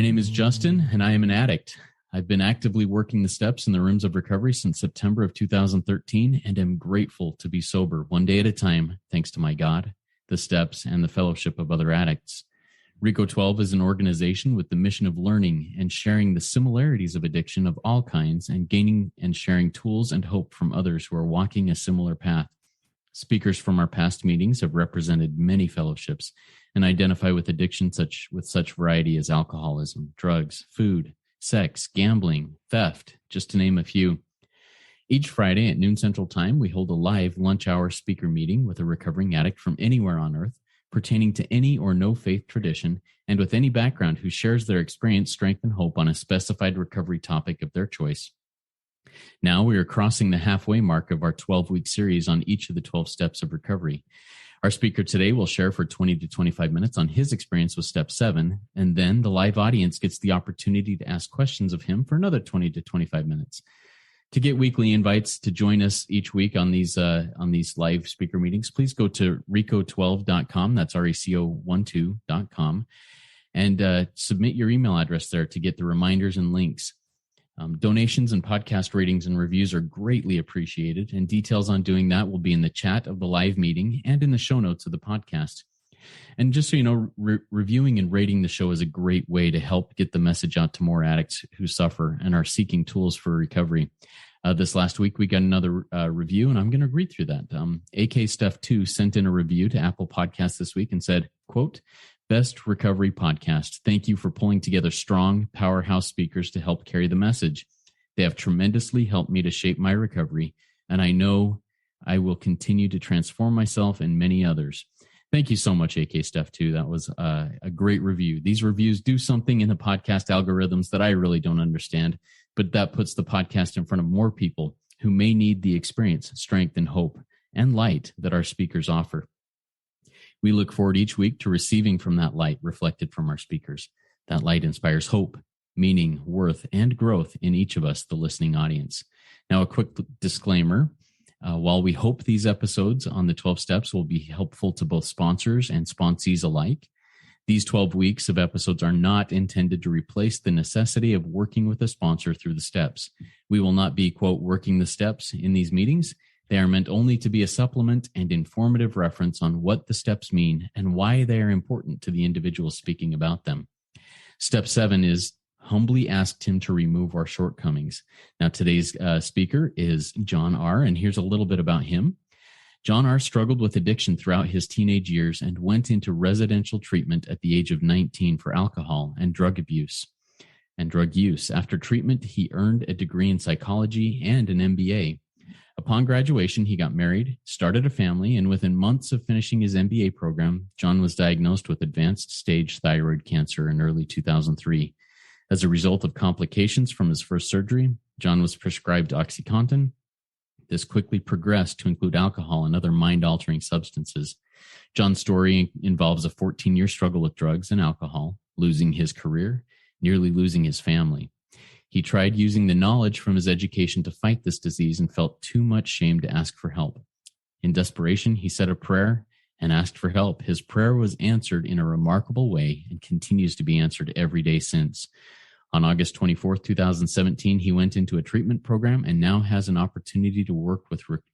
My name is Justin, and I am an addict. I've been actively working the steps in the rooms of recovery since September of 2013, and am grateful to be sober one day at a time, thanks to my God, the steps, and the fellowship of other addicts. RECO12 is an organization with the mission of learning and sharing the similarities of addiction of all kinds, and gaining and sharing tools and hope from others who are walking a similar path. Speakers from our past meetings have represented many fellowships and identify with addiction with such variety as alcoholism, drugs, food, sex, gambling, theft, just to name a few. Each Friday at noon Central Time, we hold a live lunch hour speaker meeting with a recovering addict from anywhere on earth, pertaining to any or no faith tradition, and with any background who shares their experience, strength, and hope on a specified recovery topic of their choice. Now we are crossing the halfway mark of our 12-week series on each of the 12 steps of recovery. Our speaker today will share for 20 to 25 minutes on his experience with step 7, and then the live audience gets the opportunity to ask questions of him for another 20 to 25 minutes. To get weekly invites to join us each week on these live speaker meetings, please go to RECO12.com. That's RECO12.com, and submit your email address there to get the reminders and links. Donations and podcast ratings and reviews are greatly appreciated, and details on doing that will be in the chat of the live meeting and in the show notes of the podcast. And just so you know, reviewing and rating the show is a great way to help get the message out to more addicts who suffer and are seeking tools for recovery. This last week, we got another review, and I'm going to read through that. AK Stuff 2 sent in a review to Apple Podcasts this week and said, quote, "Best recovery podcast. Thank you for pulling together strong, powerhouse speakers to help carry the message. They have tremendously helped me to shape my recovery, and I know I will continue to transform myself and many others." Thank you so much, AK Stuff 2. That was a great review. These reviews do something in the podcast algorithms that I really don't understand, but that puts the podcast in front of more people who may need the experience, strength, and hope and light that our speakers offer. We look forward each week to receiving from that light reflected from our speakers. That light inspires hope, meaning, worth, and growth in each of us, the listening audience. Now, a quick disclaimer. While we hope these episodes on the 12 steps will be helpful to both sponsors and sponsees alike, these 12 weeks of episodes are not intended to replace the necessity of working with a sponsor through the steps. We will not be, quote, working the steps in these meetings. They are meant only to be a supplement and informative reference on what the steps mean and why they are important to the individual speaking about them. Step 7 is humbly asked him to remove our shortcomings. Now, today's speaker is Jon R, and here's a little bit about him. Jon R struggled with addiction throughout his teenage years and went into residential treatment at the age of 19 for alcohol and drug abuse and drug use. After treatment, he earned a degree in psychology and an MBA. Upon graduation, he got married, started a family, and within months of finishing his MBA program, Jon was diagnosed with advanced stage thyroid cancer in early 2003. As a result of complications from his first surgery, Jon was prescribed oxycontin. This quickly progressed to include alcohol and other mind-altering substances. Jon's story involves a 14-year struggle with drugs and alcohol, losing his career, nearly losing his family. He tried using the knowledge from his education to fight this disease and felt too much shame to ask for help. In desperation, he said a prayer and asked for help. His prayer was answered in a remarkable way and continues to be answered every day since. On August 24th, 2017, he went into a treatment program and now has an opportunity to work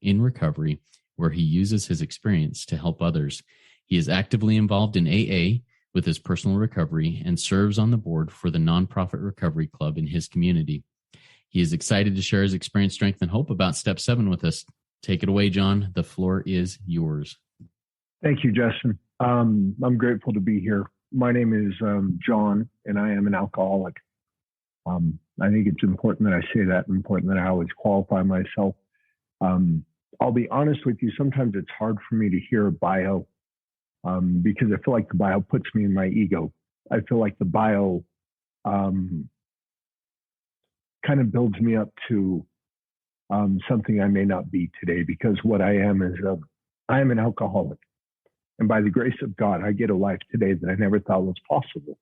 in recovery, where he uses his experience to help others. He is actively involved in AA with his personal recovery and serves on the board for the nonprofit recovery club in his community. He is excited to share his experience, strength, and hope about Step 7 with us. Take it away, Jon. The floor is yours. Thank you, Justin. I'm grateful to be here. My name is Jon, and I am an alcoholic. I think it's important that I say that, and important that I always qualify myself. I'll be honest with you, sometimes it's hard for me to hear a bio because I feel like the bio puts me in my ego. I feel like the bio kind of builds me up to something I may not be today, because what I am is I am an alcoholic. And by the grace of God, I get a life today that I never thought was possible.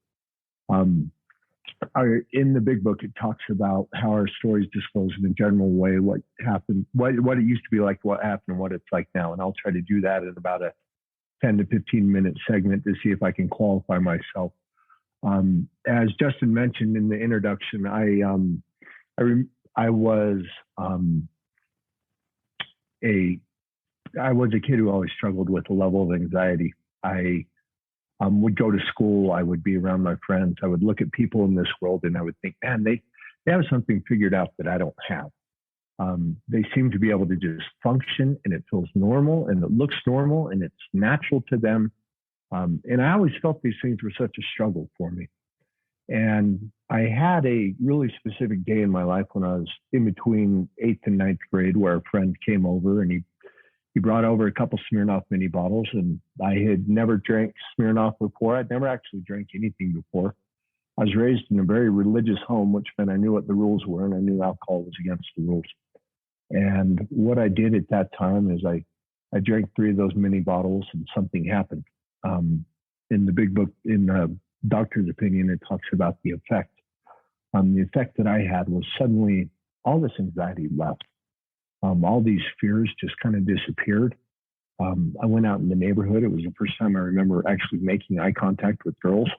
In the big book, it talks about how our stories disclose in a general way what happened, what it used to be like, what happened, and what it's like now. And I'll try to do that in about a 10 to 15 minute segment to see if I can qualify myself. As Justin mentioned in the introduction, I was a kid who always struggled with a level of anxiety. I would go to school. I would be around my friends. I would look at people in this world and I would think, man, they have something figured out that I don't have. They seem to be able to just function and it feels normal and it looks normal and it's natural to them. And I always felt these things were such a struggle for me. And I had a really specific day in my life when I was in between 8th and 9th grade where a friend came over and he brought over a couple Smirnoff mini bottles, and I had never drank Smirnoff before. I'd never actually drank anything before. I was raised in a very religious home, which meant I knew what the rules were and I knew alcohol was against the rules. And what I did at that time is I drank 3 of those mini bottles and something happened. In the big book, in the doctor's opinion, it talks about the effect. The effect that I had was suddenly all this anxiety left. All these fears just kind of disappeared. I went out in the neighborhood. It was the first time I remember actually making eye contact with girls.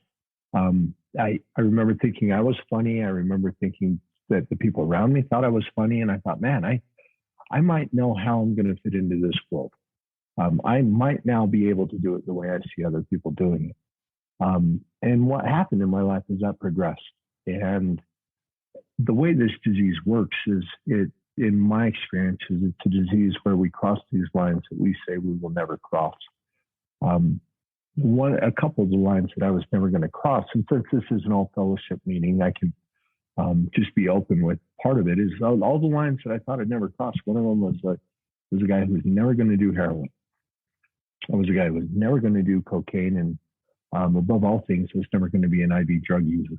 I remember thinking I was funny. I remember thinking that the people around me thought I was funny. And I thought, man, I might know how I'm going to fit into this world. I might now be able to do it the way I see other people doing it. And what happened in my life is that progressed. And the way this disease works is in my experience, it's a disease where we cross these lines that we say we will never cross. A couple of the lines that I was never going to cross, and since this is an all fellowship meeting, I can just be open with part of it, is all the lines that I thought I'd never cross. One of them was a guy who was never going to do heroin. I was a guy who was never going to do cocaine, and above all things, was never going to be an IV drug user.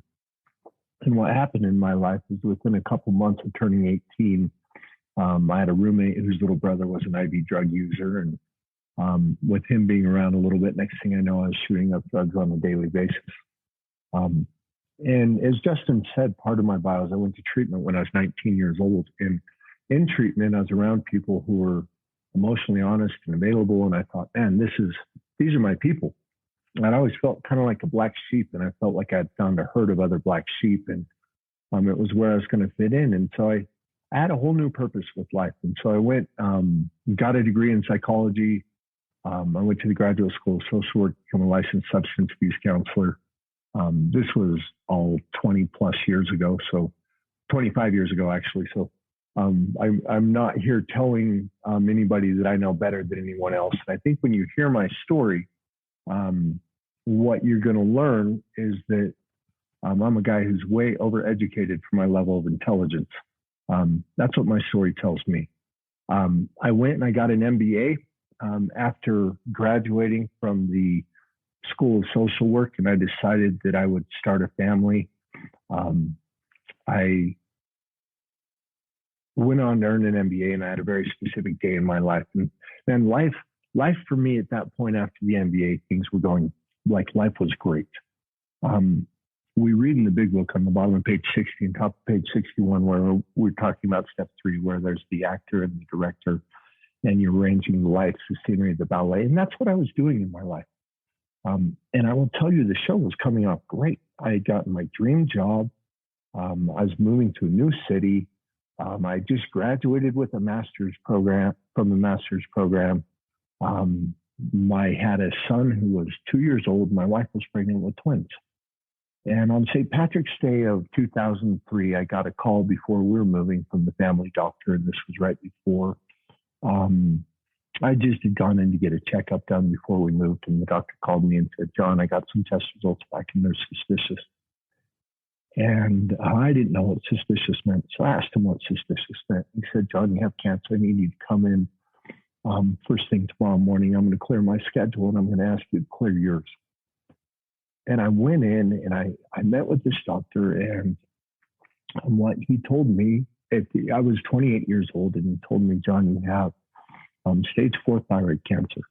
And what happened in my life is within a couple months of turning 18, I had a roommate whose little brother was an IV drug user. And with him being around a little bit, next thing I know, I was shooting up drugs on a daily basis. And as Justin said, part of my bio is I went to treatment when I was 19 years old. And in treatment, I was around people who were emotionally honest and available. And I thought, man, these are my people. And I always felt kind of like a black sheep. And I felt like I'd found a herd of other black sheep. And it was where I was going to fit in. And so I had a whole new purpose with life. And so I went, got a degree in psychology. I went to the graduate school of social work, became a licensed substance abuse counselor. This was all 20 plus years ago. So 25 years ago, actually. So I'm not here telling anybody that I know better than anyone else. And I think when you hear my story, what you're going to learn is that I'm a guy who's way overeducated for my level of intelligence. That's what my story tells me. I went and I got an MBA after graduating from the School of Social Work, and I decided that I would start a family. I went on to earn an MBA, and I had a very specific day in my life. And then life for me at that point after the MBA, things were going like life was great. We read in the big book on the bottom of page 60 and top of page 61, where we're talking about step 3, where there's the actor and the director, and you're arranging the lights, the scenery, the ballet. And that's what I was doing in my life. And I will tell you, the show was coming off great. I had gotten my dream job. I was moving to a new city. I just graduated with a master's program from the master's program. I had a son who was 2 years old. My wife was pregnant with twins. And on St. Patrick's Day of 2003, I got a call before we were moving from the family doctor. And this was right before I just had gone in to get a checkup done before we moved. And the doctor called me and said, John, I got some test results back and they're suspicious. And I didn't know what suspicious meant. So I asked him what suspicious meant. He said, John, you have cancer. I need you to come in first thing tomorrow morning. I'm going to clear my schedule and I'm going to ask you to clear yours. And I went in and I met with this doctor, and what he told me, I was 28 years old, and he told me, John, you have stage 4 thyroid cancer.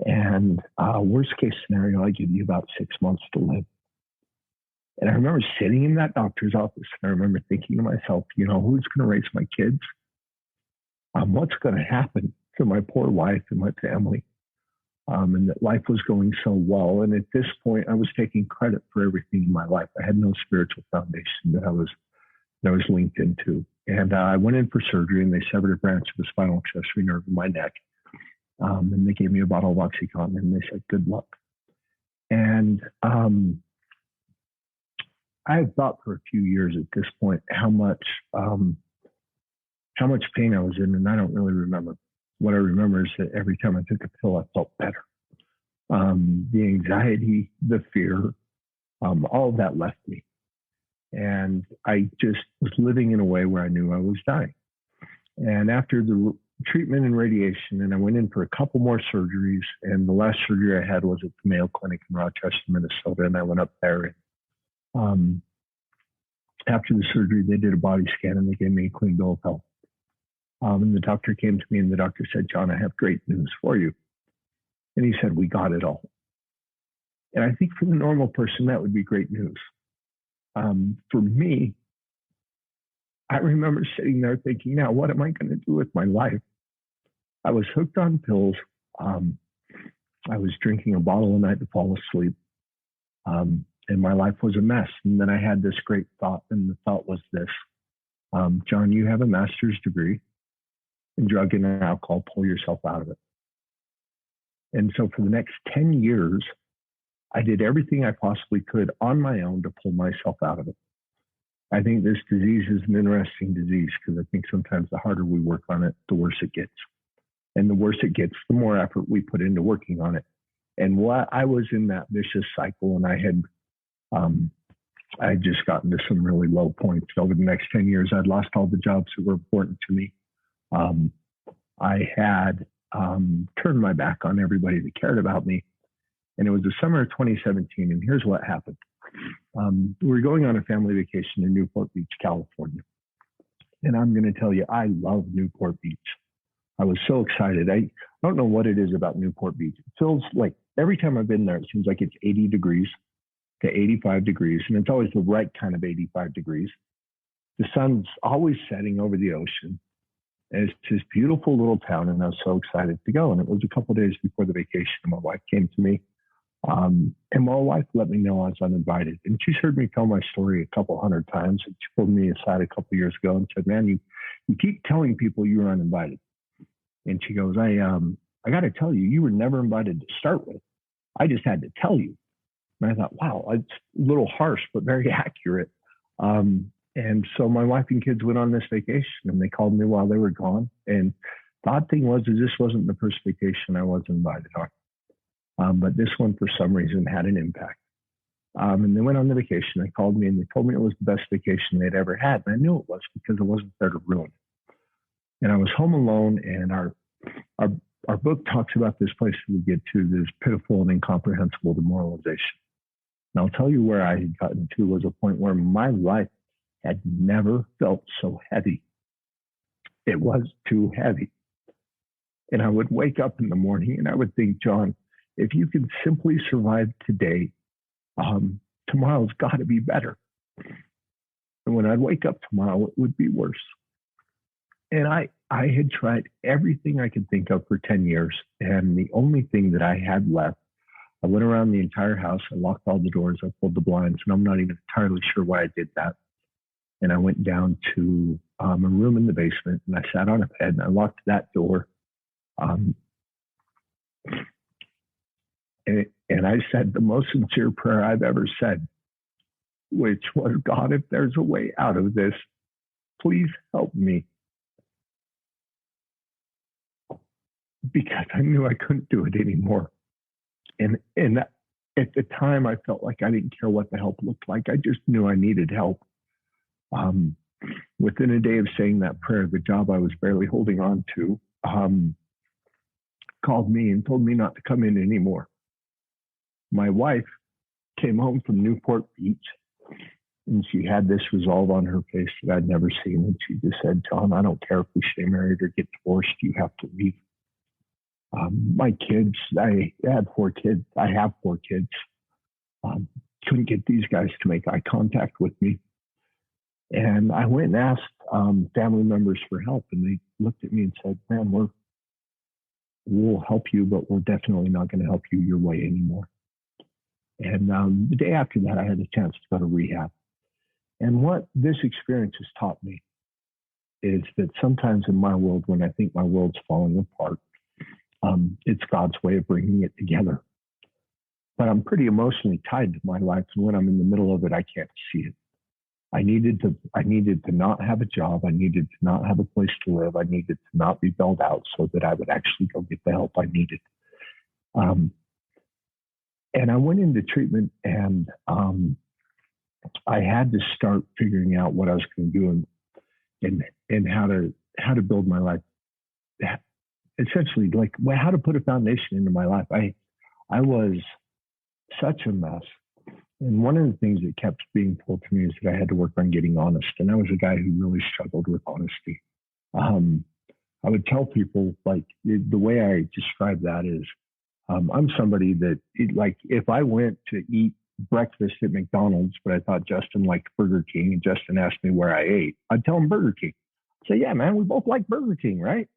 And worst case scenario, I give you about 6 months to live. And I remember sitting in that doctor's office, and I remember thinking to myself, who's going to raise my kids? What's going to happen to my poor wife and my family? and that life was going so well. And at this point, I was taking credit for everything in my life. I had no spiritual foundation that I was linked into. And I went in for surgery, and they severed a branch of the spinal accessory nerve in my neck. And they gave me a bottle of oxycontin, and they said, "Good luck." And I had thought for a few years at this point how much pain I was in, and I don't really remember. What I remember is that every time I took a pill, I felt better. The anxiety, the fear, all of that left me. And I just was living in a way where I knew I was dying. And after the treatment and radiation, and I went in for a couple more surgeries, and the last surgery I had was at the Mayo Clinic in Rochester, Minnesota, and I went up there. And after the surgery, they did a body scan, and they gave me a clean bill of health. And the doctor came to me, and the doctor said, "Jon, I have great news for you." And he said, "We got it all." And I think for the normal person, that would be great news. For me, I remember sitting there thinking, now, what am I going to do with my life? I was hooked on pills. I was drinking a bottle a night to fall asleep. And my life was a mess. And then I had this great thought, and the thought was this: Jon, you have a master's degree in drug and alcohol. Pull yourself out of it. And so for the next 10 years, I did everything I possibly could on my own to pull myself out of it. I think this disease is an interesting disease because I think sometimes the harder we work on it, the worse it gets. And the worse it gets, the more effort we put into working on it. And I was in that vicious cycle, and I had just gotten to some really low points. Over the next 10 years, I'd lost all the jobs that were important to me. I had turned my back on everybody that cared about me. And it was the summer of 2017, and here's what happened. We were going on a family vacation in Newport Beach, California. And I'm going to tell you, I love Newport Beach. I was so excited. I don't know what it is about Newport Beach. It feels like every time I've been there, it seems like it's 80 degrees to 85 degrees, and it's always the right kind of 85 degrees. The sun's always setting over the ocean. And it's this beautiful little town, and I was so excited to go. And it was a couple of days before the vacation, and my wife came to me. And my wife let me know I was uninvited. And she's heard me tell my story a couple hundred times. And she pulled me aside a couple of years ago and said, "Man, you keep telling people you were uninvited." And she goes, I got to tell you, you were never invited to start with. I just had to tell you. And I thought, wow, it's a little harsh, but very accurate. And so my wife and kids went on this vacation, and they called me while they were gone. And the odd thing was, is this wasn't the first vacation I was invited on. But this one, for some reason, had an impact. And they went on the vacation. They called me, and they told me it was the best vacation they'd ever had. And I knew it was because I wasn't there to ruin it. And I was home alone, and our book talks about this place that we get to, this pitiful and incomprehensible demoralization. And I'll tell you where I had gotten to was a point where my life had never felt so heavy. It was too heavy. And I would wake up in the morning, and I would think, Jon, if you can simply survive today, tomorrow's got to be better. And when I'd wake up tomorrow, it would be worse. And I had tried everything I could think of for 10 years. And the only thing that I had left, I went around the entire house. I locked all the doors. I pulled the blinds. And I'm not even entirely sure why I did that. And I went down to a room in the basement, and I sat on a bed, and I locked that door. And I said the most sincere prayer I've ever said, which was, God, if there's a way out of this, please help me. Because I knew I couldn't do it anymore. And at the time, I felt like I didn't care what the help looked like. I just knew I needed help. Within a day of saying that prayer, the job I was barely holding on to called me and told me not to come in anymore. My wife came home from Newport Beach, and she had this resolve on her face that I'd never seen. And she just said, Jon, I don't care if we stay married or get divorced. You have to leave. My kids, I had 4 kids. I have 4 kids. Couldn't get these guys to make eye contact with me. And I went and asked family members for help, and they looked at me and said, man, we'll help you, but we're definitely not going to help you your way anymore. And the day after that, I had a chance to go to rehab. And what this experience has taught me is that sometimes in my world, when I think my world's falling apart, it's God's way of bringing it together. But I'm pretty emotionally tied to my life, and when I'm in the middle of it, I can't see it. I needed to not have a job. I needed to not have a place to live. I needed to not be bailed out so that I would actually go get the help I needed. And I went into treatment, and I had to start figuring out what I was going to do and how to build my life. Essentially, like how to put a foundation into my life. I was such a mess. And one of the things that kept being told to me is that I had to work on getting honest. And I was a guy who really struggled with honesty. I would tell people, like, the way I describe that is, I'm somebody that, like, if I went to eat breakfast at McDonald's, but I thought Justin liked Burger King and Justin asked me where I ate, I'd tell him Burger King. I'd say, yeah, man, we both like Burger King, right?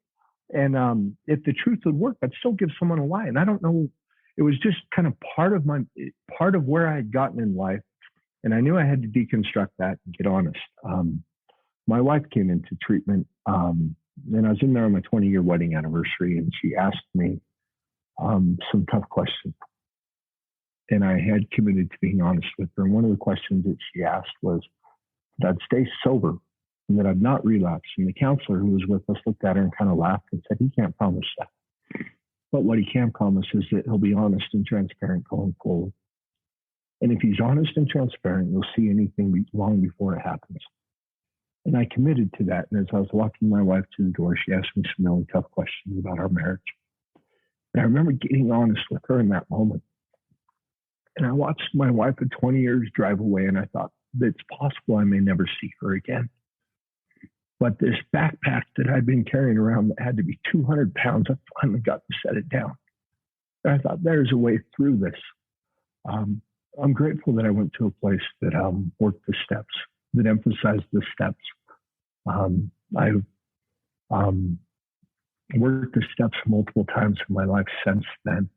And if the truth would work, I'd still give someone a lie. And I don't know, it was just kind of part of where I had gotten in life. And I knew I had to deconstruct that and get honest. My wife came into treatment, and I was in there on my 20-year wedding anniversary, and she asked me some tough questions. And I had committed to being honest with her. And one of the questions that she asked was that I'd stay sober and that I'd not relapse. And the counselor who was with us looked at her and kind of laughed and said, he can't promise that. But what he can promise is that he'll be honest and transparent going forward. And if he's honest and transparent, you'll see anything long before it happens. And I committed to that. And as I was walking my wife to the door, she asked me some really tough questions about our marriage. And I remember getting honest with her in that moment. And I watched my wife of 20 years drive away, and I thought, it's possible I may never see her again. But this backpack that I'd been carrying around that had to be 200 pounds, I finally got to set it down. And I thought, there's a way through this. I'm grateful that I went to a place that worked the steps, that emphasized the steps. I've worked the steps multiple times in my life since then.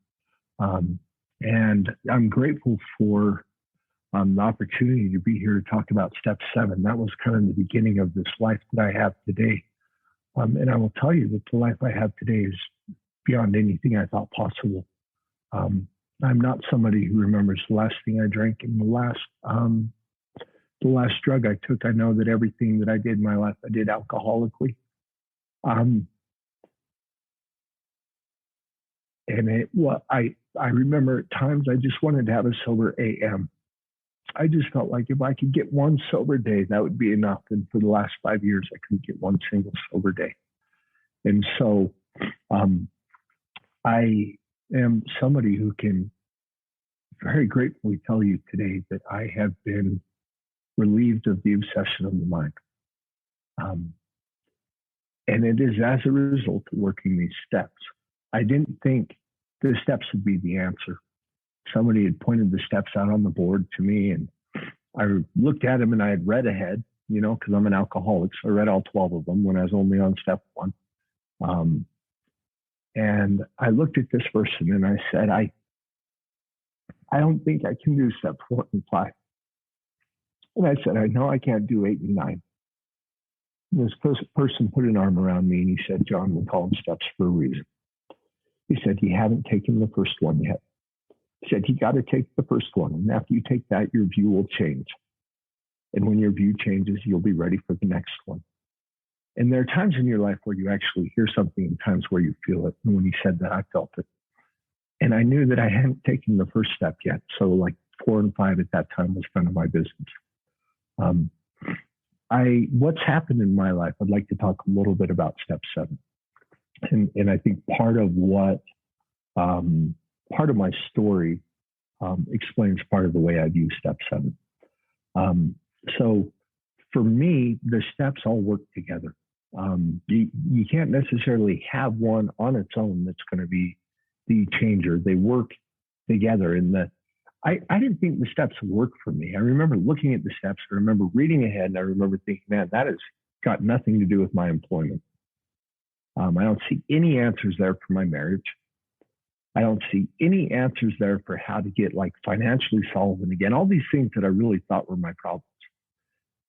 And I'm grateful for the opportunity to be here to talk about step 7. That was kind of the beginning of this life that I have today. And I will tell you that the life I have today is beyond anything I thought possible. I'm not somebody who remembers the last thing I drank and the last drug I took. I know that everything that I did in my life, I did alcoholically. I remember at times I just wanted to have a sober AM. I just felt like if I could get one sober day, that would be enough. And for the last 5 years, I couldn't get one single sober day. And so I am somebody who can very gratefully tell you today that I have been relieved of the obsession of the mind. And it is as a result of working these steps. I didn't think the steps would be the answer. Somebody had pointed the steps out on the board to me, and I looked at them, and I had read ahead, because I'm an alcoholic. So I read all 12 of them when I was only on step 1. And I looked at this person and I said, I don't think I can do steps 4 and 5. And I said, I know I can't do 8 and 9. And this person put an arm around me and he said, John, we call them steps for a reason. He said, you haven't taken the first one yet. He said, you got to take the first one. And after you take that, your view will change. And when your view changes, you'll be ready for the next one. And there are times in your life where you actually hear something and times where you feel it. And when he said that, I felt it. And I knew that I hadn't taken the first step yet. So like 4 and 5 at that time was none of my business. What's happened in my life, I'd like to talk a little bit about step 7. And I think part of my story explains part of the way I view step 7. So for me, the steps all work together. You can't necessarily have one on its own that's going to be the changer. They work together. And I didn't think the steps would work for me. I remember looking at the steps. I remember reading ahead, and I remember thinking, man, that has got nothing to do with my employment. I don't see any answers there for my marriage. I don't see any answers there for how to get like financially solvent again, all these things that I really thought were my problems.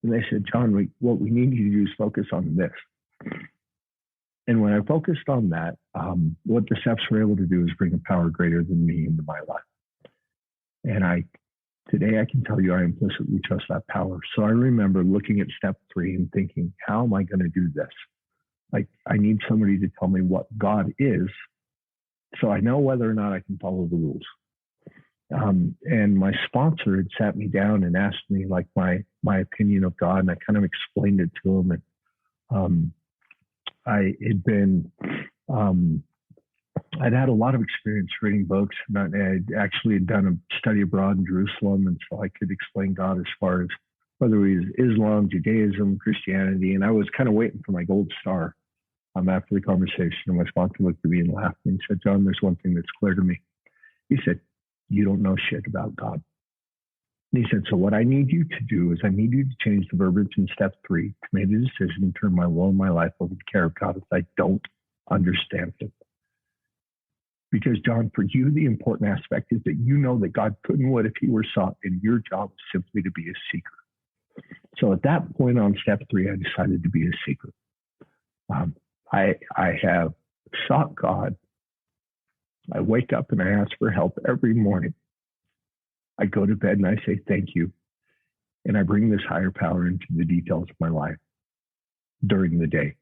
And they said, Jon, what we need you to do is focus on this. And when I focused on that, what the steps were able to do is bring a power greater than me into my life. And today I can tell you I implicitly trust that power. So I remember looking at step 3 and thinking, how am I going to do this? Like, I need somebody to tell me what God is, so I know whether or not I can follow the rules. And my sponsor had sat me down and asked me like my opinion of God, and I kind of explained it to him. And I'd had a lot of experience reading books, and I'd actually done a study abroad in Jerusalem, and so I could explain God as far as whether it was Islam, Judaism, Christianity, and I was kind of waiting for my gold star. After the conversation, and my sponsor looked at me and laughed, and he said, Jon, there's one thing that's clear to me. He said, you don't know shit about God. And he said, so what I need you to do is I need you to change the verbiage in step 3 to make a decision and turn my will and my life over to the care of God if I don't understand it. Because, Jon, for you, the important aspect is that you know that God couldn't would if he were sought, and your job is simply to be a seeker. So at that point on step 3, I decided to be a seeker. I have sought God. I wake up and I ask for help every morning. I go to bed and I say thank you. And I bring this higher power into the details of my life during the day.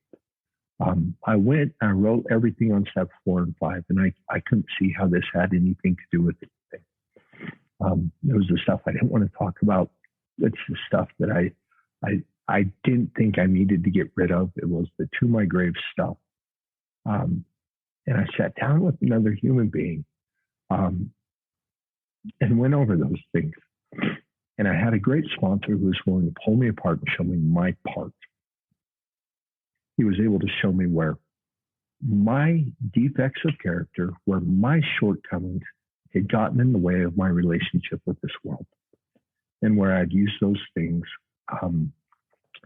I went and I wrote everything on step 4 and 5, and I couldn't see how this had anything to do with anything. It was the stuff I didn't want to talk about. It's the stuff that I didn't think I needed to get rid of. It was the to my grave stuff. And I sat down with another human being and went over those things. And I had a great sponsor who was willing to pull me apart and show me my part. He was able to show me where my defects of character, where my shortcomings had gotten in the way of my relationship with this world, and where I'd used those things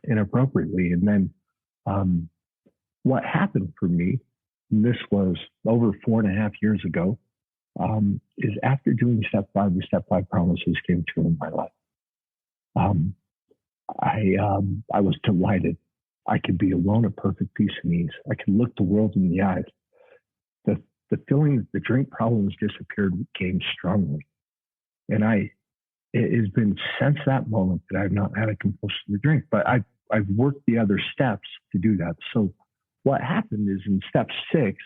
inappropriately. And then what happened for me, and this was over 4.5 years ago, is after doing step 5, the step 5 promises came true in my life. I was delighted. I could be alone at perfect peace and ease. I could look the world in the eyes. The feeling that the drink problems disappeared came strongly. And it has been since that moment that I've not had a compulsion to drink, but I've worked the other steps to do that. So what happened is in step 6,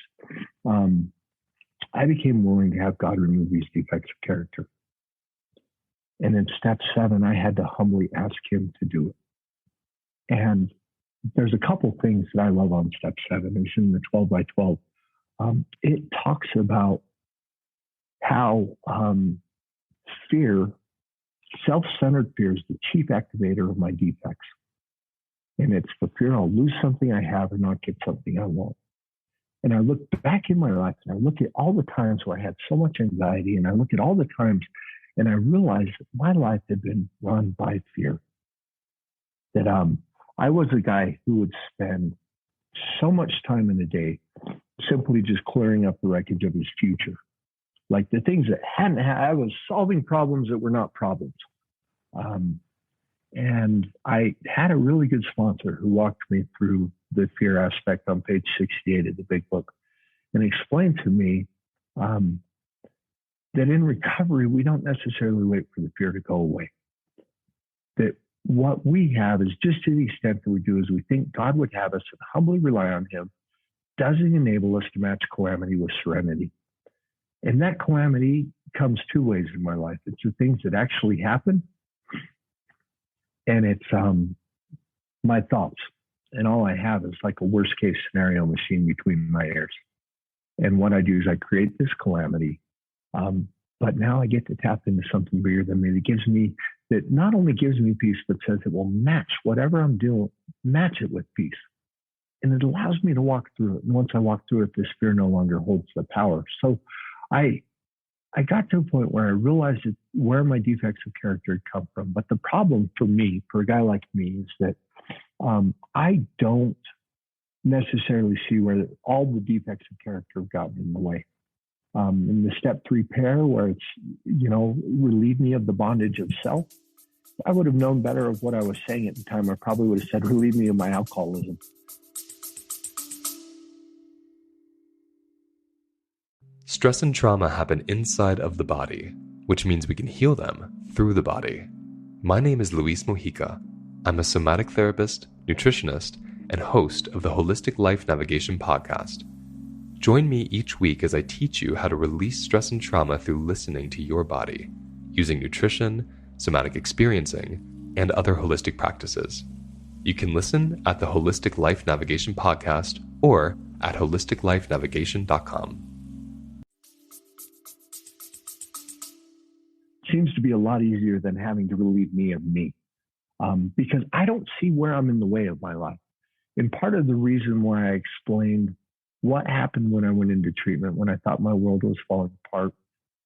I became willing to have God remove these defects of character. And in step 7, I had to humbly ask him to do it. And there's a couple things that I love on step 7. It's in the 12 by 12. It talks about how fear, self-centered fear, is the chief activator of my defects. And it's the fear I'll lose something I have or not get something I want. And I look back in my life and I look at all the times where I had so much anxiety, and I look at all the times and I realize that my life had been run by fear. That I was a guy who would spend so much time in a day simply just clearing up the wreckage of his future. Like the things that I was solving problems that were not problems. And I had a really good sponsor who walked me through the fear aspect on page 68 of the big book, and explained to me that in recovery, we don't necessarily wait for the fear to go away. That what we have is, just to the extent that we do, is we think God would have us and humbly rely on him, doesn't enable us to match calamity with serenity. And that calamity comes 2 ways in my life. It's the things that actually happen, and it's my thoughts. And all I have is like a worst case scenario machine between my ears. And what I do is I create this calamity, but now I get to tap into something bigger than me that not only gives me peace, but says it will match whatever I'm doing, match it with peace. And it allows me to walk through it. And once I walk through it, this fear no longer holds the power. So I got to a point where I realized where my defects of character had come from. But the problem for me, for a guy like me, is that I don't necessarily see where all the defects of character have gotten in the way. In the step 3 prayer, where it's, relieve me of the bondage of self, I would have known better of what I was saying at the time. I probably would have said, relieve me of my alcoholism. Stress and trauma happen inside of the body, which means we can heal them through the body. My name is Luis Mojica. I'm a somatic therapist, nutritionist, and host of the Holistic Life Navigation podcast. Join me each week as I teach you how to release stress and trauma through listening to your body, using nutrition, somatic experiencing, and other holistic practices. You can listen at the Holistic Life Navigation podcast or at holisticlifenavigation.com. Seems to be a lot easier than having to relieve me of me, because I don't see where I'm in the way of my life. And part of the reason why I explained what happened when I went into treatment, when I thought my world was falling apart,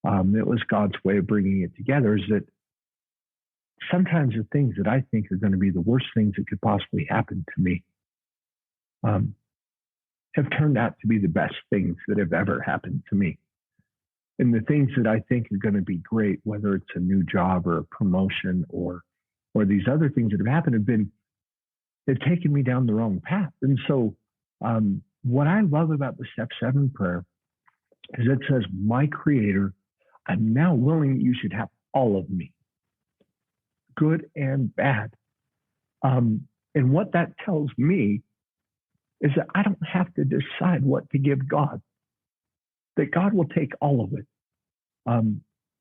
it was God's way of bringing it together, is that sometimes the things that I think are going to be the worst things that could possibly happen to me have turned out to be the best things that have ever happened to me. And the things that I think are going to be great, whether it's a new job or a promotion or these other things that have happened, they've taken me down the wrong path. And so what I love about the step 7 prayer is it says, my Creator, I'm now willing that you should have all of me, good and bad. And what that tells me is that I don't have to decide what to give God, that God will take all of it.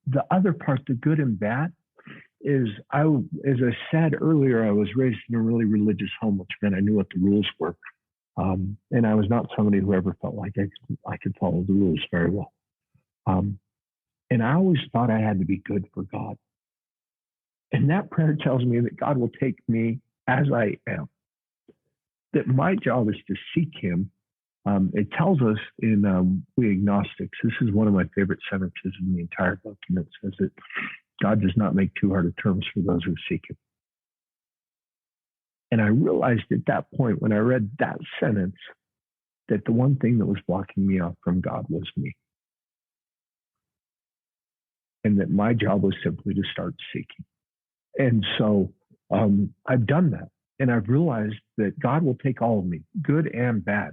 The other part, the good and bad, is as I said earlier, I was raised in a really religious home, which meant I knew what the rules were. And I was not somebody who ever felt like I could follow the rules very well. And I always thought I had to be good for God. And that prayer tells me that God will take me as I am, that my job is to seek him. It tells us in We Agnostics, this is one of my favorite sentences in the entire book, and it says that God does not make too hard of terms for those who seek him. And I realized at that point when I read that sentence that the one thing that was blocking me off from God was me. And that my job was simply to start seeking. And so I've done that. And I've realized that God will take all of me, good and bad.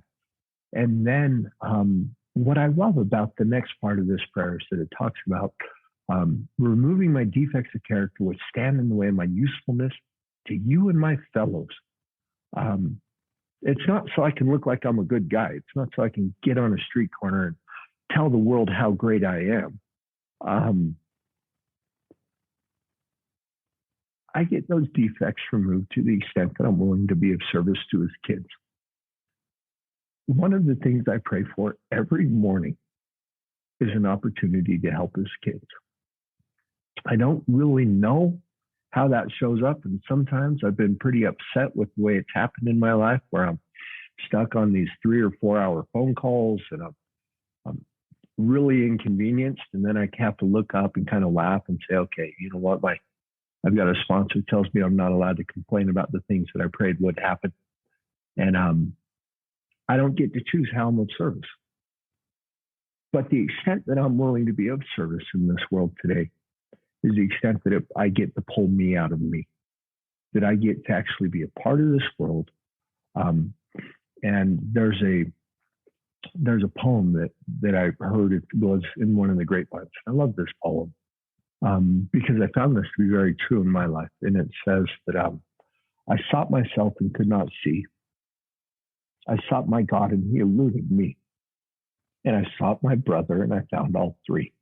And then what I love about the next part of this prayer is that it talks about removing my defects of character which stand in the way of my usefulness to you and my fellows. It's not so I can look like I'm a good guy. It's not so I can get on a street corner and tell the world how great I am. I get those defects removed to the extent that I'm willing to be of service to his kids. One of the things I pray for every morning is an opportunity to help his kids. I don't really know how that shows up, and sometimes I've been pretty upset with the way it's happened in my life, where I'm stuck on these 3 or 4 hour phone calls, and I'm really inconvenienced, and then I have to look up and kind of laugh and say, okay, you know what, I've got a sponsor who tells me I'm not allowed to complain about the things that I prayed would happen, and I don't get to choose how I'm of service. But the extent that I'm willing to be of service in this world today is the extent that I get to pull me out of me, that I get to actually be a part of this world. And there's a poem that I heard, it was in one of the grapevines. I love this poem because I found this to be very true in my life. And it says that I sought myself and could not see. I sought my God and he eluded me. And I sought my brother and I found all three.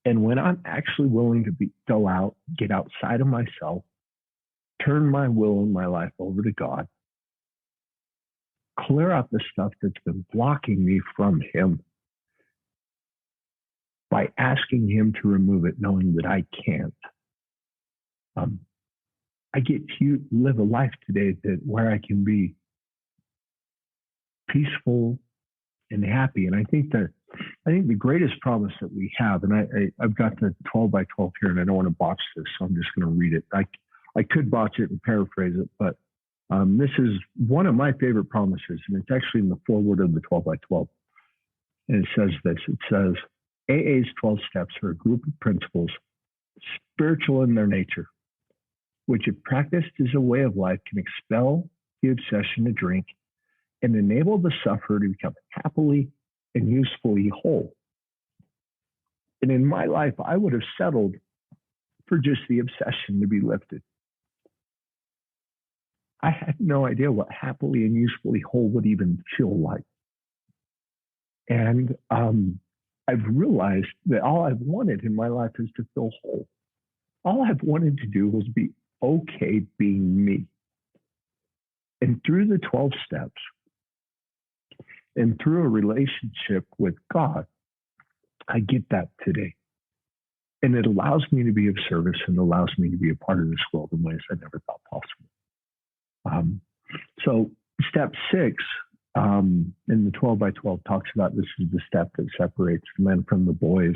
And when I'm actually willing to go out, get outside of myself, turn my will and my life over to God, clear out the stuff that's been blocking me from him by asking him to remove it, knowing that I can't. I get to live a life today where I can be peaceful and happy. And I think the greatest promise that we have, and I've got the 12 by 12 here, and I don't want to botch this, so I'm just going to read it. I could botch it and paraphrase it, but This is one of my favorite promises, and it's actually in the foreword of the 12 by 12. And it says this, it says, AA's 12 steps are a group of principles, spiritual in their nature, which if practiced as a way of life can expel the obsession to drink and enable the sufferer to become happily and usefully whole. And in my life, I would have settled for just the obsession to be lifted. I had no idea what happily and usefully whole would even feel like. And I've realized that all I've wanted in my life is to feel whole. All I've wanted to do was be okay being me. And through the 12 steps and through a relationship with God, I get that today. And it allows me to be of service and allows me to be a part of this world in ways I never thought possible. So step 6 in the 12 by 12 talks about this is the step that separates the men from the boys,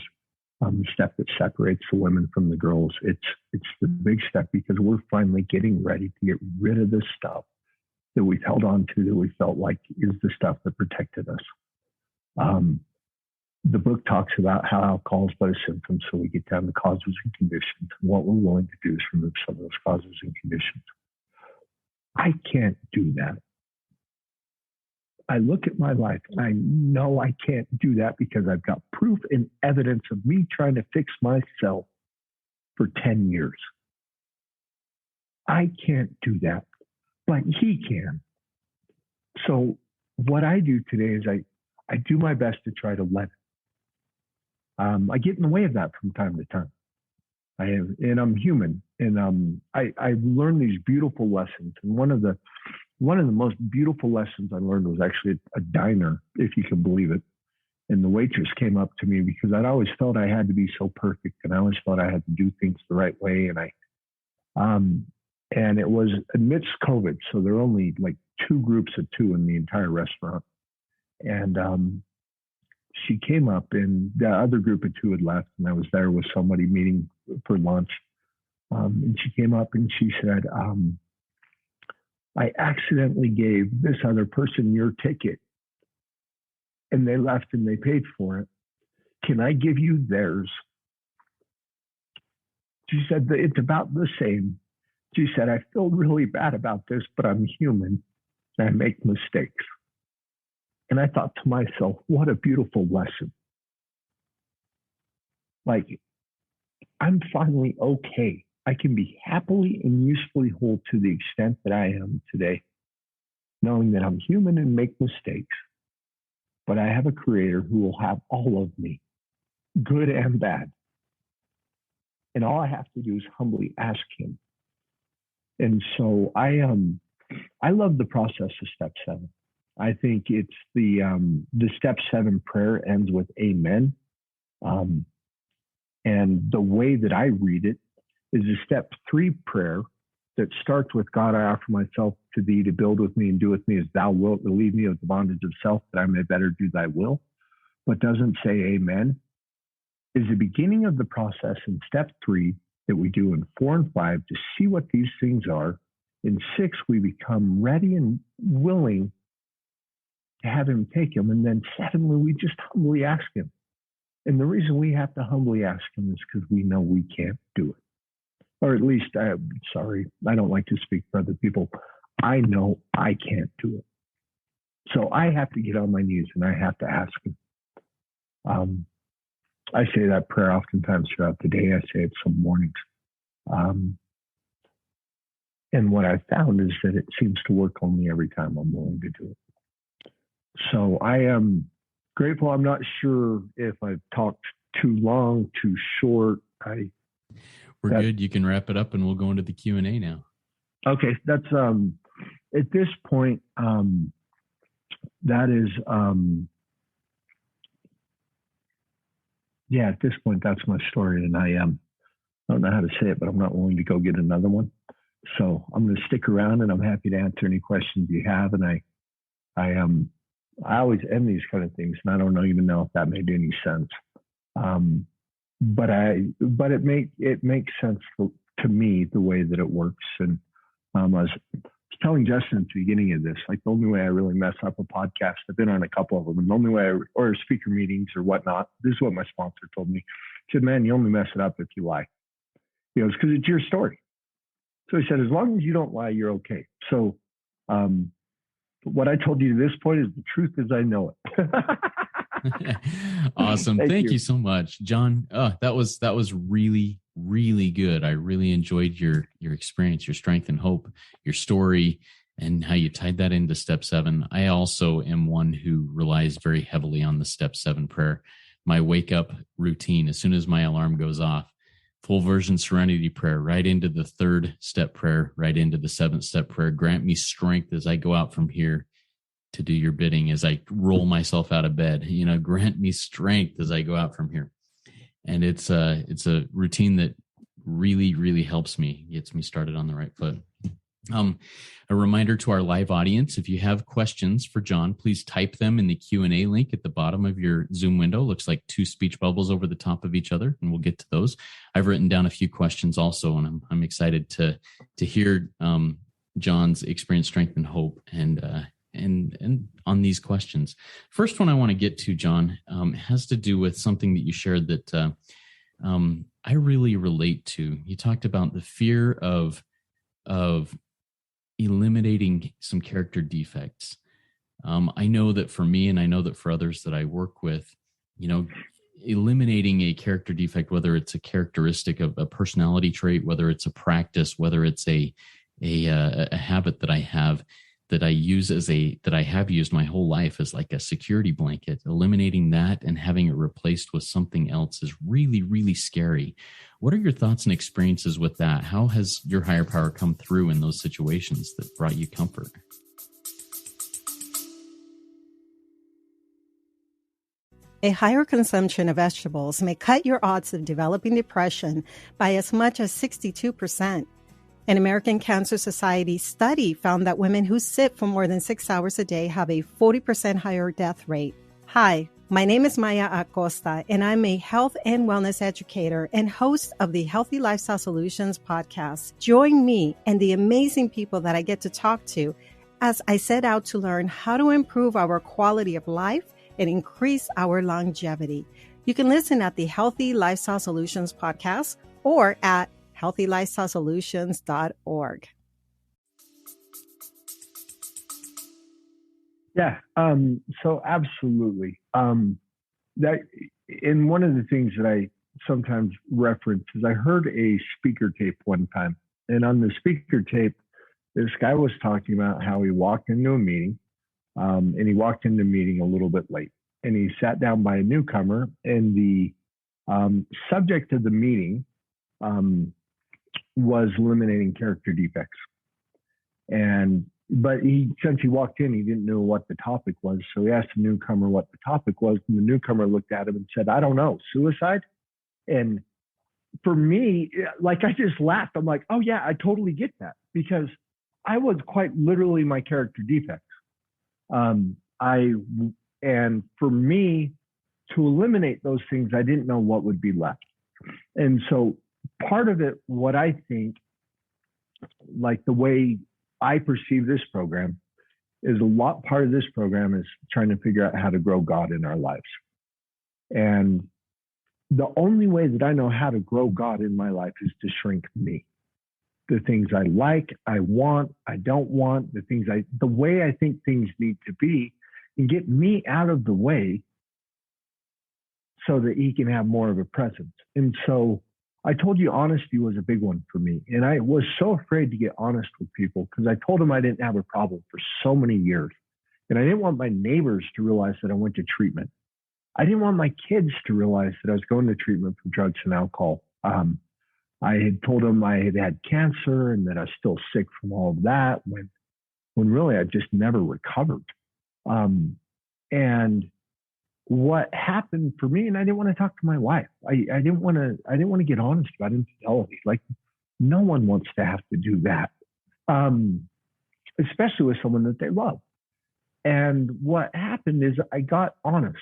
the step that separates the women from the girls. It's the big step because we're finally getting ready to get rid of this stuff that we've held on to that we felt like is the stuff that protected us. The book talks about how alcohol is but a symptom, so we get down to causes and conditions. And what we're willing to do is remove some of those causes and conditions. I can't do that. I look at my life and I know I can't do that because I've got proof and evidence of me trying to fix myself for 10 years. I can't do that, but he can. So what I do today is I do my best to try to let it. I get in the way of that from time to time. I'm human, and I learned these beautiful lessons. And one of the most beautiful lessons I learned was actually a diner, if you can believe it. And the waitress came up to me because I'd always felt I had to be so perfect, and I always thought I had to do things the right way. And it was amidst COVID, so there were only like 2 groups of 2 in the entire restaurant. And she came up, and the other group of 2 had left, and I was there with somebody meeting for lunch. And she came up and she said, I accidentally gave this other person your ticket, and they left and they paid for it. Can I give you theirs? She said, it's about the same. She said, I feel really bad about this, but I'm human and I make mistakes. And I thought to myself, what a beautiful lesson. Like, I'm finally okay. I can be happily and usefully whole to the extent that I am today, knowing that I'm human and make mistakes, but I have a creator who will have all of me, good and bad. And all I have to do is humbly ask him. And so I love the process of step 7. I think it's the step 7 prayer ends with amen. And the way that I read it is a step 3 prayer that starts with God, I offer myself to thee to build with me and do with me as thou wilt, relieve me of the bondage of self that I may better do thy will, but doesn't say amen, is the beginning of the process in step 3 that we do in 4 and 5 to see what these things are. In 6, we become ready and willing to have him take him. And then 7, we just humbly ask him. And the reason we have to humbly ask him is because we know we can't do it. Or at least, I don't like to speak for other people. I know I can't do it. So I have to get on my knees and I have to ask him. I say that prayer oftentimes throughout the day. I say it some mornings. And what I've found is that it seems to work only every time I'm willing to do it. So I am grateful. I'm not sure if I've talked too long, too short. We're good. You can wrap it up and we'll go into the Q&A now. Okay. That's, at this point, that is, at this point, that's my story. And I don't know how to say it, but I'm not willing to go get another one. So I'm going to stick around and I'm happy to answer any questions you have. And I always end these kind of things, and I don't even know if that made any sense. But it makes sense to me the way that it works. And was telling Justin at the beginning of this, like the only way I really mess up a podcast, I've been on a couple of them, and the only way or speaker meetings or whatnot, this is what my sponsor told me. He said, man, you only mess it up if you lie. He goes, because it's your story. So he said, as long as you don't lie, you're okay. So what I told you to this point is the truth as I know it. Awesome. Thank you so much, Jon. That was really, really good. I really enjoyed your experience, your strength and hope, your story, and how you tied that into step 7. I also am one who relies very heavily on the step 7 prayer. My wake up routine, as soon as my alarm goes off, full version serenity prayer, right into the 3rd step prayer, right into the 7th step prayer. Grant me strength as I go out from here to do your bidding, as I roll myself out of bed. Grant me strength as I go out from here. And it's a routine that really, really helps me, gets me started on the right foot. A reminder to our live audience, if you have questions for Jon, please type them in the Q&A link at the bottom of your Zoom window. Looks like 2 speech bubbles over the top of each other, and we'll get to those. I've written down a few questions also, and I'm excited to hear Jon's experience, strength, and hope, and on these questions. First one I want to get to, Jon, has to do with something that you shared that I really relate to. You talked about the fear of eliminating some character defects. I know that for me, and I know that for others that I work with, eliminating a character defect, whether it's a characteristic of a personality trait, whether it's a practice, whether it's a habit that I have, that I have used my whole life as like a security blanket, eliminating that and having it replaced with something else is really, really scary. What are your thoughts and experiences with that? How has your higher power come through in those situations that brought you comfort? A higher consumption of vegetables may cut your odds of developing depression by as much as 62%. An American Cancer Society study found that women who sit for more than 6 hours a day have a 40% higher death rate. Hi, my name is Maya Acosta, and I'm a health and wellness educator and host of the Healthy Lifestyle Solutions podcast. Join me and the amazing people that I get to talk to as I set out to learn how to improve our quality of life and increase our longevity. You can listen at the Healthy Lifestyle Solutions podcast or at healthylifestylesolutions.org. Yeah, so absolutely. That, and one of the things that I sometimes reference is I heard a speaker tape one time, and on the speaker tape, this guy was talking about how he walked into a meeting, and he walked into the meeting a little bit late, and he sat down by a newcomer, and the subject of the meeting was eliminating character defects. But since he walked in, he didn't know what the topic was. So he asked the newcomer what the topic was, and the newcomer looked at him and said, I don't know, suicide? And for me, like, I just laughed. I'm like, oh yeah, I totally get that, because I was quite literally my character defects. And for me to eliminate those things, I didn't know what would be left. And so part of it, what I think, like the way I perceive this program, is part of this program is trying to figure out how to grow God in our lives. And the only way that I know how to grow God in my life is to shrink me. The things I like, I want, I don't want, the way I think things need to be, and get me out of the way so that he can have more of a presence. And so I told you honesty was a big one for me. And I was so afraid to get honest with people, because I told them I didn't have a problem for so many years. And I didn't want my neighbors to realize that I went to treatment. I didn't want my kids to realize that I was going to treatment for drugs and alcohol. I had told them I had had cancer and that I was still sick from all of that, when really I just never recovered. And what happened for me, and I didn't want to talk to my wife. I didn't want to get honest about infidelity. Like, no one wants to have to do that, especially with someone that they love. And what happened is I got honest,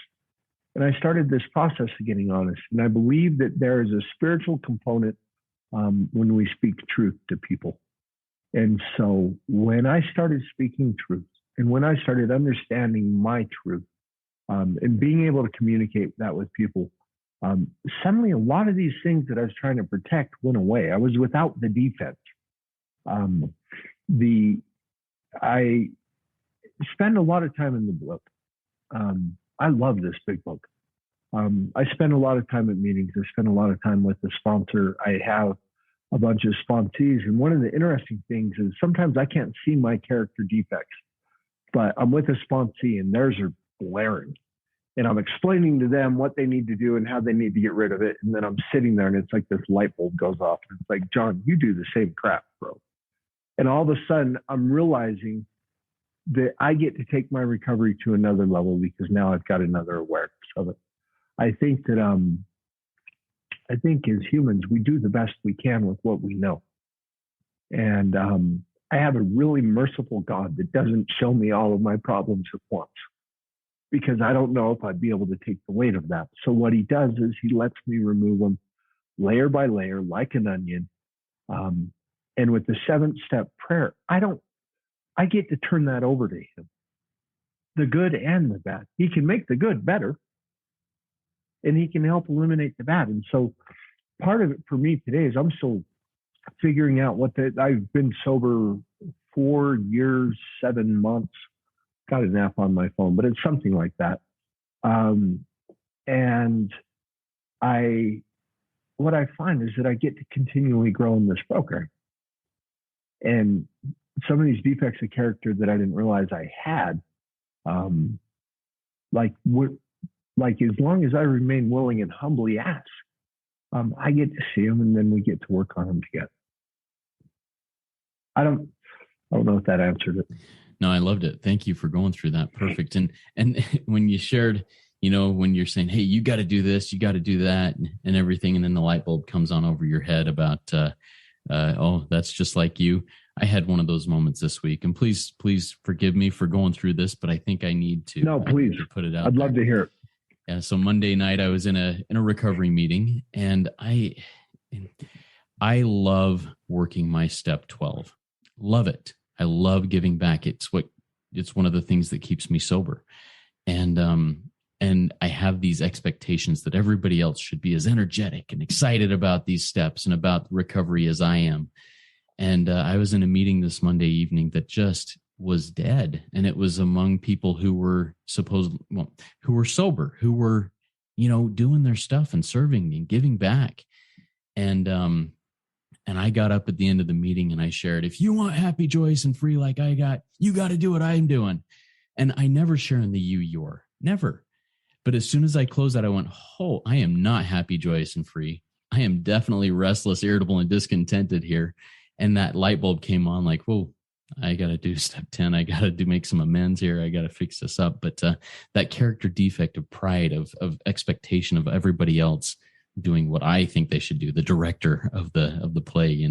and I started this process of getting honest. And I believe that there is a spiritual component when we speak truth to people. And so when I started speaking truth and when I started understanding my truth, and being able to communicate that with people, suddenly a lot of these things that I was trying to protect went away. I was without the defense. I spend a lot of time in the book. I love this big book. I spend a lot of time at meetings. I spend a lot of time with the sponsor. I have a bunch of sponsees. And one of the interesting things is sometimes I can't see my character defects, but I'm with a sponsee and theirs are blaring. And I'm explaining to them what they need to do and how they need to get rid of it. And then I'm sitting there and it's like this light bulb goes off. And it's like, John, you do the same crap, bro. And all of a sudden I'm realizing that I get to take my recovery to another level because now I've got another awareness of it. I think as humans, we do the best we can with what we know. And I have a really merciful God that doesn't show me all of my problems at once, because I don't know if I'd be able to take the weight of that. So what he does is he lets me remove them layer by layer, like an onion. And with the 7th step prayer, I get to turn that over to him, the good and the bad. He can make the good better, and he can help eliminate the bad. And so part of it for me today is I'm still figuring out I've been sober 4 years, 7 months. Got an app on my phone, but it's something like that. And what I find is that I get to continually grow in this program. And some of these defects of character that I didn't realize I had, like as long as I remain willing and humbly ask, I get to see them, and then we get to work on them together. I don't know if that answered it. No, I loved it. Thank you for going through that. Perfect. And when you shared, when you're saying, hey, you got to do this, you got to do that and everything. And then the light bulb comes on over your head about, oh, that's just like you. I had one of those moments this week, and please forgive me for going through this, but I think I need to. No, please. To put it out. I'd love to hear it. Yeah. So Monday night I was in a recovery meeting, and I love working my step 12. Love it. I love giving back. It's one of the things that keeps me sober. And I have these expectations that everybody else should be as energetic and excited about these steps and about recovery as I am. And I was in a meeting this Monday evening that just was dead. And it was among people who were who were sober, who were, doing their stuff and serving and giving back. And I got up at the end of the meeting and I shared, if you want happy, joyous, and free like I got, you got to do what I'm doing. And I never share in the you're. Never. But as soon as I closed that, I went, oh, I am not happy, joyous, and free. I am definitely restless, irritable, and discontented here. And that light bulb came on like, whoa, I got to do step 10. I got to make some amends here. I got to fix this up. But that character defect of pride, of expectation of everybody else doing what I think they should do, the director of the play,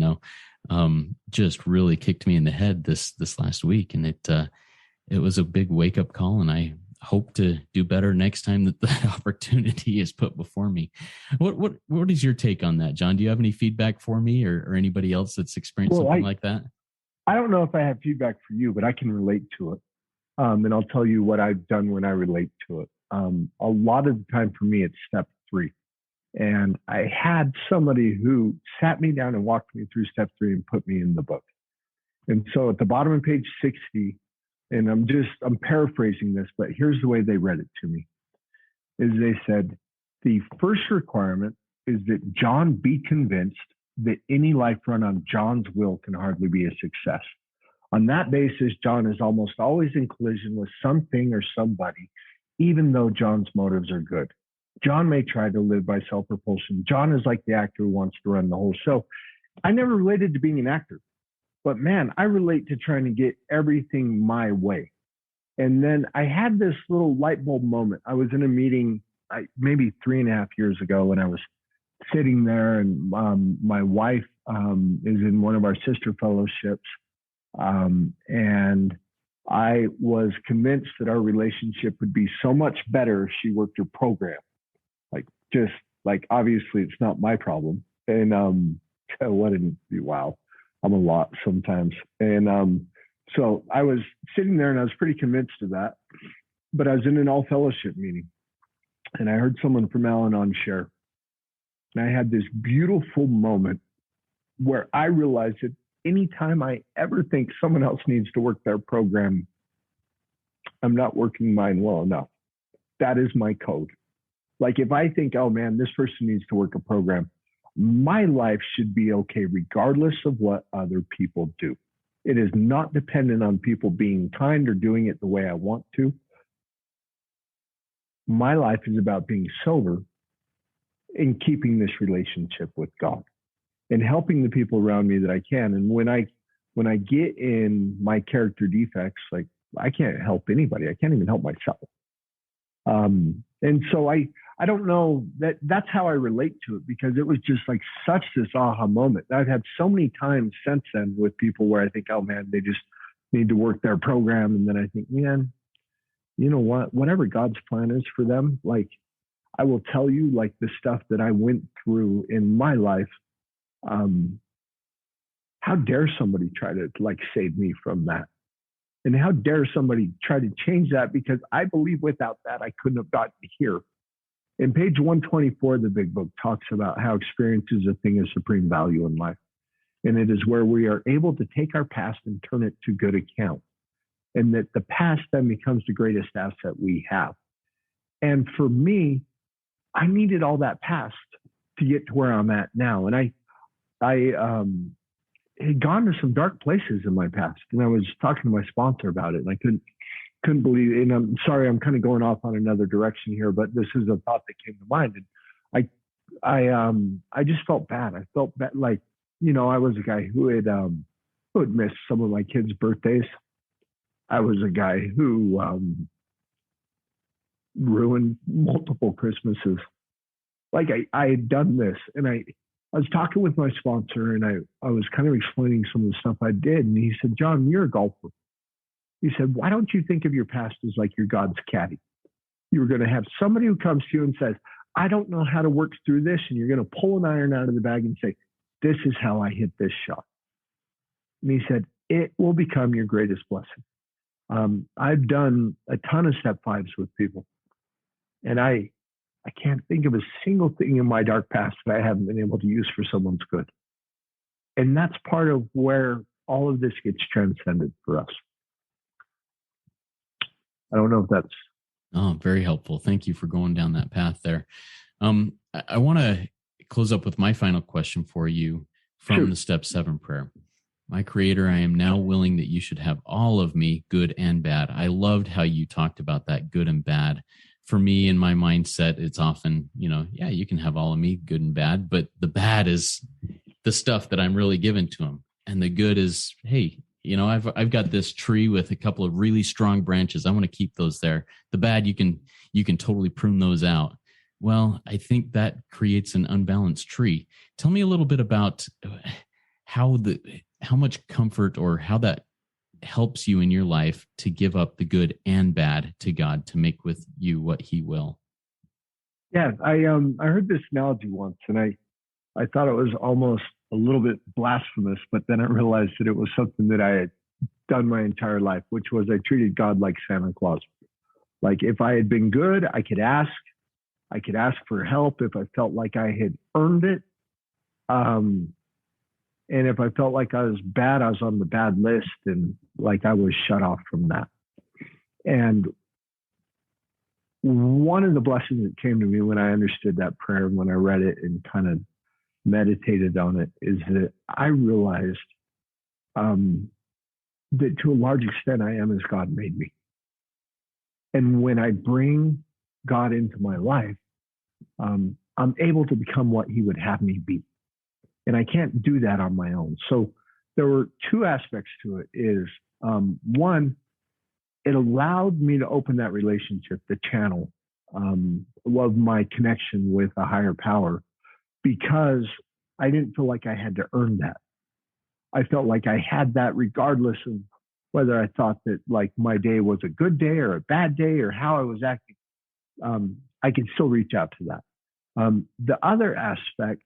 just really kicked me in the head this last week. And it was a big wake up call, and I hope to do better next time that the opportunity is put before me. What is your take on that, John? Do you have any feedback for me or anybody else that's experienced something like that? I don't know if I have feedback for you, but I can relate to it. And I'll tell you what I've done when I relate to it. A lot of the time for me, it's step 3. And I had somebody who sat me down and walked me through step 3 and put me in the book. And so at the bottom of page 60, and I'm paraphrasing this, but here's the way they read it to me, is they said, the first requirement is that John be convinced that any life run on John's will can hardly be a success. On that basis, John is almost always in collision with something or somebody, even though John's motives are good. John may try to live by self-propulsion. John is like the actor who wants to run the whole show. I never related to being an actor, but man, I relate to trying to get everything my way. And then I had this little light bulb moment. I was in a meeting maybe 3.5 years ago, and I was sitting there, and my wife is in one of our sister fellowships. And I was convinced that our relationship would be so much better if she worked her program. Obviously it's not my problem. And wow. I'm a lot sometimes. And so I was sitting there and I was pretty convinced of that. But I was in an all fellowship meeting and I heard someone from Al-Anon share. And I had this beautiful moment where I realized that anytime I ever think someone else needs to work their program, I'm not working mine well enough. That is my code. Like if I think, oh man, this person needs to work a program, my life should be okay regardless of what other people do. It is not dependent on people being kind or doing it the way I want to. My life is about being sober and keeping this relationship with God and helping the people around me that I can. And when I get in my character defects, like I can't help anybody. I can't even help myself. And so I don't know that's how I relate to it, because it was just like such this aha moment. I've had so many times since then with people where I think, oh man, they just need to work their program. And then I think, man, you know what, whatever God's plan is for them, like I will tell you, like the stuff that I went through in my life, how dare somebody try to like save me from that? And how dare somebody try to change that? Because I believe without that, I couldn't have gotten here. In page 124 of the big book talks about how experience is a thing of supreme value in life. And it is where we are able to take our past and turn it to good account. And that the past then becomes the greatest asset we have. And for me, I needed all that past to get to where I'm at now. And I had gone to some dark places in my past, and I was talking to my sponsor about it, and I couldn't believe it. And I'm sorry, I'm kind of going off on another direction here, but this is a thought that came to mind. And I just felt bad. I felt bad, like, you know, I was a guy who had missed some of my kids' birthdays. I was a guy who ruined multiple Christmases. Like I had done this, and I was talking with my sponsor, and I was kind of explaining some of the stuff I did. And he said, John, you're a golfer. He said, why don't you think of your past as like your God's caddy? You're going to have somebody who comes to you and says, I don't know how to work through this. And you're going to pull an iron out of the bag and say, this is how I hit this shot. And he said, it will become your greatest blessing. I've done a ton of step fives with people, and I can't think of a single thing in my dark past that I haven't been able to use for someone's good. And that's part of where all of this gets transcended for us. I don't know if that's... Oh, very helpful. Thank you for going down that path there. I want to close up with my final question for you from the Step 7 prayer. My Creator, I am now willing that you should have all of me, good and bad. I loved how you talked about that good and bad. For me, in my mindset, it's often, you know, yeah, you can have all of me, good and bad, but the bad is the stuff that I'm really giving to him. And the good is, hey, you know, I've got this tree with a couple of really strong branches. I want to keep those there. The bad, you can totally prune those out. Well, I think that creates an unbalanced tree. Tell me a little bit about how much comfort or how that helps you in your life to give up the good and bad to God to make with you what he will. Yeah, I heard this analogy once, and I thought it was almost a little bit blasphemous, but then I realized that it was something that I had done my entire life, which was I treated God like Santa Claus. Like if I had been good, I could ask for help if I felt like I had earned it. And if I felt like I was bad, I was on the bad list, and like I was shut off from that. And one of the blessings that came to me when I understood that prayer, when I read it and kind of meditated on it, is that I realized that to a large extent, I am as God made me. And when I bring God into my life, I'm able to become what he would have me be. And I can't do that on my own. So there were two aspects to it. Is one, it allowed me to open that relationship, the channel of my connection with a higher power, because I didn't feel like I had to earn that. I felt like I had that regardless of whether I thought that like my day was a good day or a bad day or how I was acting. I could still reach out to that. The other aspect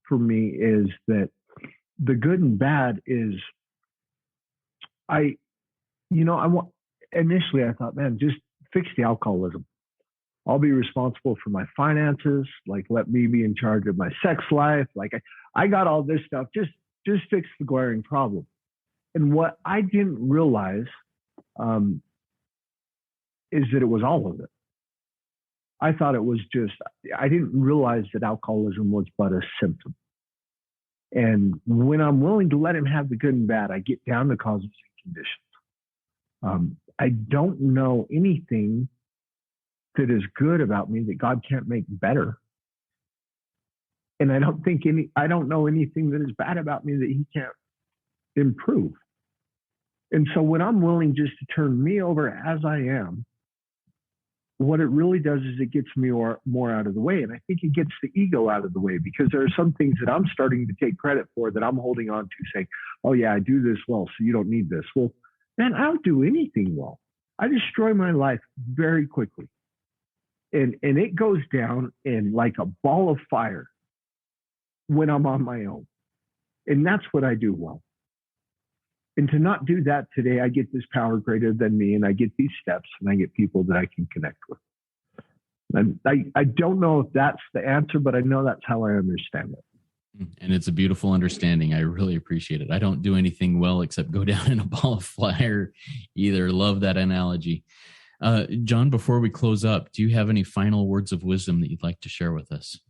for me is that the good and bad is initially I thought, man, just fix the alcoholism. I'll be responsible for my finances. Like, let me be in charge of my sex life. Like, I got all this stuff. Just fix the glaring problem. And what I didn't realize is that it was all of it. I thought it was I didn't realize that alcoholism was but a symptom. And when I'm willing to let him have the good and bad, I get down to causes and conditions. I don't know anything that is good about me that God can't make better. And I don't know anything that is bad about me that he can't improve. And so when I'm willing just to turn me over as I am, what it really does is it gets me more out of the way. And I think it gets the ego out of the way, because there are some things that I'm starting to take credit for that I'm holding on to, saying, oh yeah, I do this well, so you don't need this. Well, man, I don't do anything well. I destroy my life very quickly. And it goes down in like a ball of fire when I'm on my own. And that's what I do well. And to not do that today, I get this power greater than me, and I get these steps, and I get people that I can connect with. And I don't know if that's the answer, but I know that's how I understand it. And it's a beautiful understanding. I really appreciate it. I don't do anything well except go down in a ball of fire either. Love that analogy. Jon, before we close up, do you have any final words of wisdom that you'd like to share with us?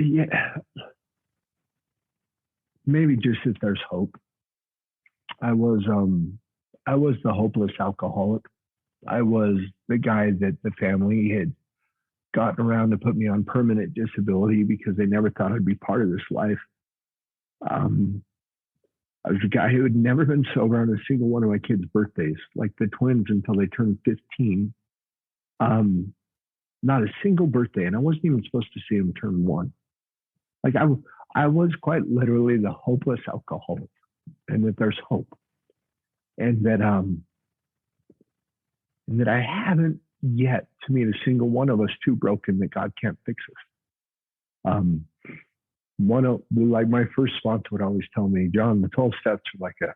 Yeah, maybe just that there's hope. I was the hopeless alcoholic. I was the guy that the family had gotten around to put me on permanent disability because they never thought I'd be part of this life. I was a guy who had never been sober on a single one of my kids' birthdays, like the twins, until they turned 15. Not a single birthday, and I wasn't even supposed to see them turn 1. Like I was quite literally the hopeless alcoholic, and that there's hope, and that I haven't yet to meet a single one of us too broken that God can't fix us. My first sponsor would always tell me, Jon, the 12 steps are like an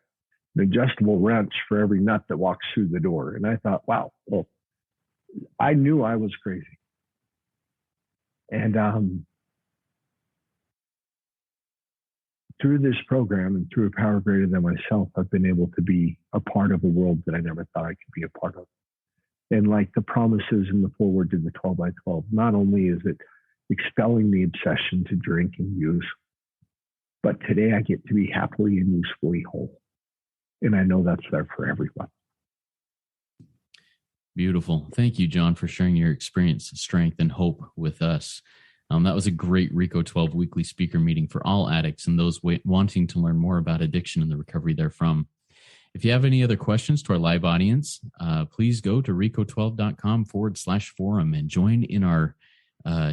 adjustable wrench for every nut that walks through the door. And I thought, wow, well, I knew I was crazy. And through this program and through a power greater than myself, I've been able to be a part of a world that I never thought I could be a part of. And like the promises in the foreword to the 12 by 12, not only is it expelling the obsession to drink and use, but today I get to be happily and usefully whole. And I know that's there for everyone. Beautiful. Thank you, Jon, for sharing your experience, strength, and hope with us. That was a great RECO12 weekly speaker meeting for all addicts and those wanting to learn more about addiction and the recovery therefrom. If you have any other questions to our live audience, please go to RECO12.com/forum and join in our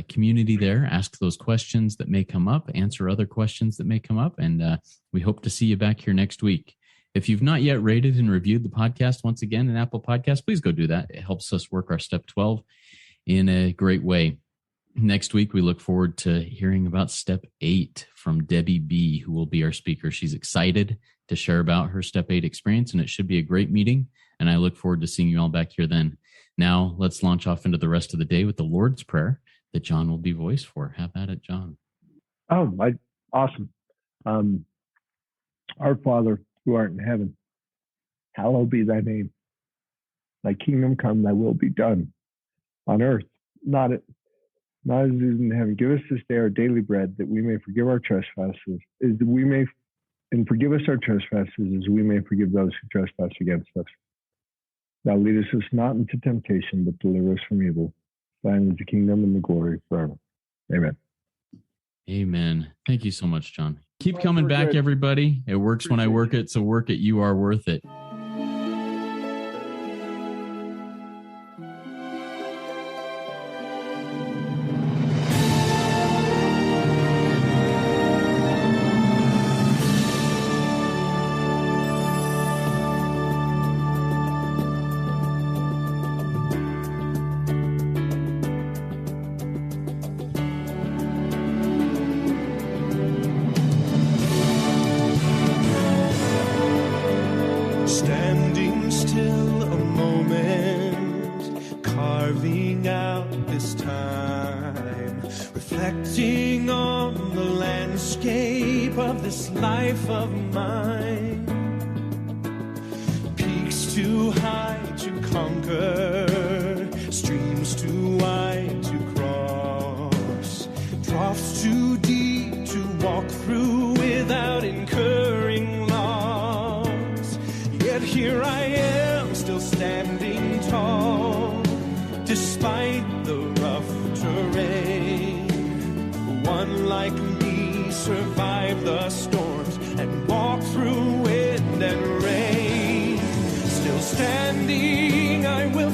community there. Ask those questions that may come up, answer other questions that may come up, and we hope to see you back here next week. If you've not yet rated and reviewed the podcast, once again, in Apple Podcasts, please go do that. It helps us work our Step 12 in a great way. Next week, we look forward to hearing about Step 8 from Debbie B., who will be our speaker. She's excited to share about her Step 8 experience, and it should be a great meeting, and I look forward to seeing you all back here then. Now, let's launch off into the rest of the day with the Lord's Prayer that Jon will be voice for. Have at it, Jon. Awesome. Our Father, who art in heaven, hallowed be thy name. Thy kingdom come, thy will be done on earth, not as it is in heaven. Give us this day our daily bread, that we may forgive our trespasses, and forgive us our trespasses as we may forgive those who trespass against us. Thou leadest us not into temptation, but deliver us from evil. Thine is the kingdom and the glory forever. Amen. Amen. Thank you so much, Jon. Keep coming back, everybody. It works when I work it, so work it. You are worth it. carving out this time, reflecting on the landscape of this life of mine. Peaks too high to conquer, streams too wide to cross, troughs too deep to walk through without incurring loss. Yet here I am, still standing tall, despite the rough terrain. One like me survived the storms and walked through wind and rain. Still standing, I will